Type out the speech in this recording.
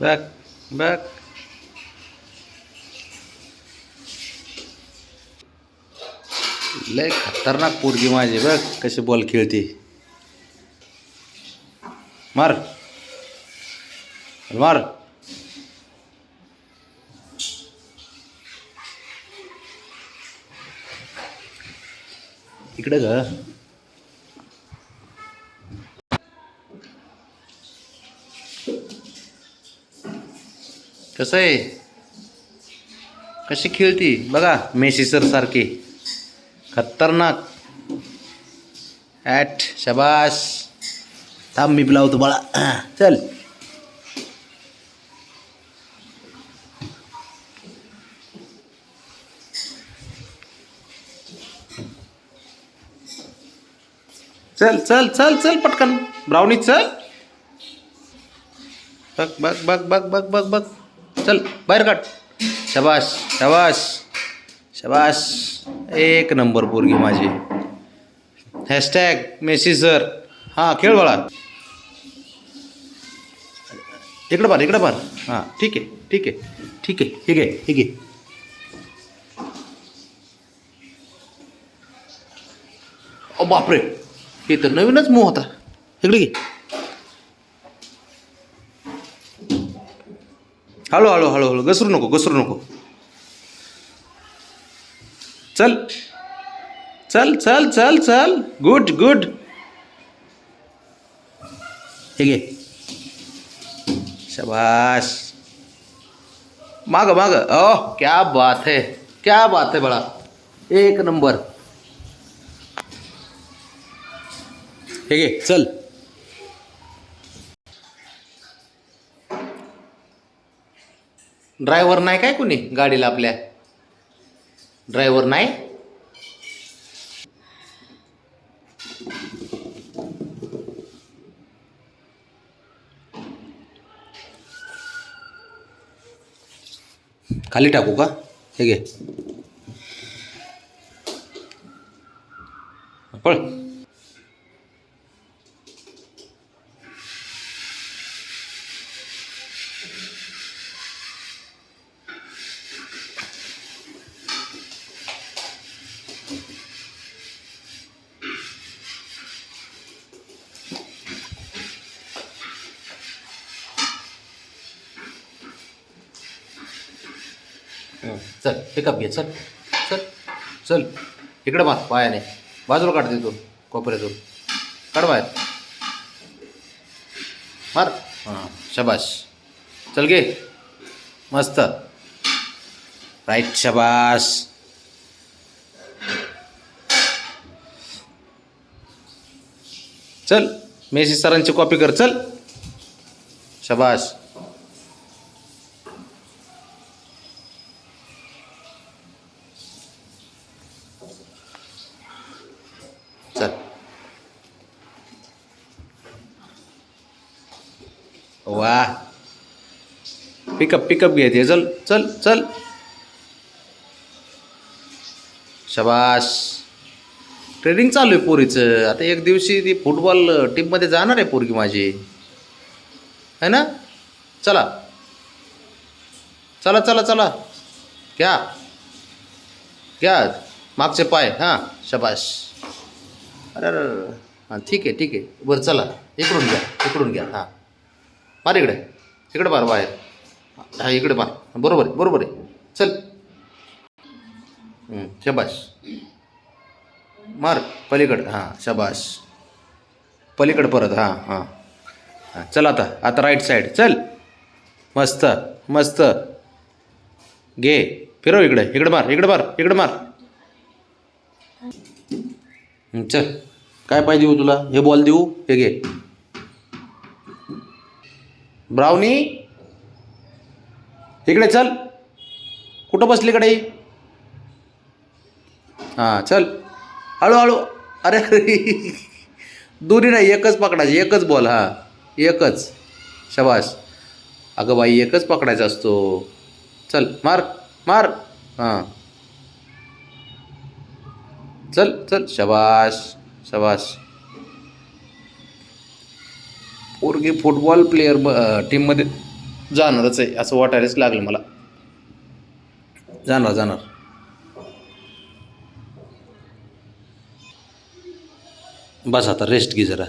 बघ बघ. लय खतरनाक पोरगी माझी बघ कशी बॉल खेळते. मार मार. इकडे ग. कसं आहे कशी खेळती बघा मेसी सर सारखी खतरनाक. ॲट शबाश. थांब मी लावतो बाळा. चल चल चल चल चल पटकन ब्राउनी चल. बघ बघ बघ बघ बघ बघ बघ. चल बाहेर काढ. शबाश शबाश शबाश. एक नंबर पोरगी माझी. Hashtag Messi sir. हां खेळ बाळा. इकडं पार इकडं पार. हां ठीक आहे ठीक आहे ठीक आहे. हे घे हे घे. ओ बापरे हे तर नवीनच मूव होता. इकडे घे. हळू हळू हळू हळू. घसरू नको घसरू नको. चल चल चल चल चल. Good good. हे घे. शाबाश. माग माग. ओह क्या बात है क्या बात है बड़ा. एक नंबर. हे घे चल. ड्रायव्हर नाही काय कुणी गाडीला आपल्या. ड्रायव्हर नाही. खाली टाकू का. हे घे पळ. चल पिकअप घे. चल चल चल. इकडे मार पायाने. बाजूला काढ तिथून कोपऱ्यातून. काढ बाहेर. मार. हां शबाश. चल घे. मस्त. राईट शबाश. चल मेसी सरांची कॉपी कर. चल शबाश. चल वाह. पिकअप पिकअप घेते. चल चल चल. शबाश. ट्रेनिंग चालू आहे पोरीचं. आता एक दिवशी ती फुटबॉल टीममध्ये जाणार आहे पोरगी माझी है ना. चला चला चला चला. घ्या घ्या मागचे पाय. हां शबाश. अरे अरे हां ठीक आहे ठीक आहे. बरं चला इकडून घ्या इकडून घ्या. हां मार इकडे. इकडे मार बाहेर. हां इकडे मार. बरोबर आहे बरोबर आहे. चल शबाश. मार पलीकडं. हां शबाश. पलीकडं परत. हां हां हां. चल आता आता राईट साईड. चल मस्त मस्त. घे फिरव इकडे. इकडे मार इकडे मार इकडे मार. चल काय पाहिजे देऊ तुला. हे बॉल देऊ. हे घे. ब्राउनी इकडे चल. कुठं बसली कडे. हां चल हळूहळू. अरे अरे दोन्ही नाही एकच पकडायची. एकच बॉल. हां एकच. शबाश. अगं बाई एकच पकडायचा असतो. चल मार मार. हां चल चल. शबाश शबाश. पोरगी फुटबॉल प्लेयर टीममध्ये जाणारच आहे असं वाटायलाच लागलं मला. जाणार जाणार. बस आता रेस्ट घे जरा.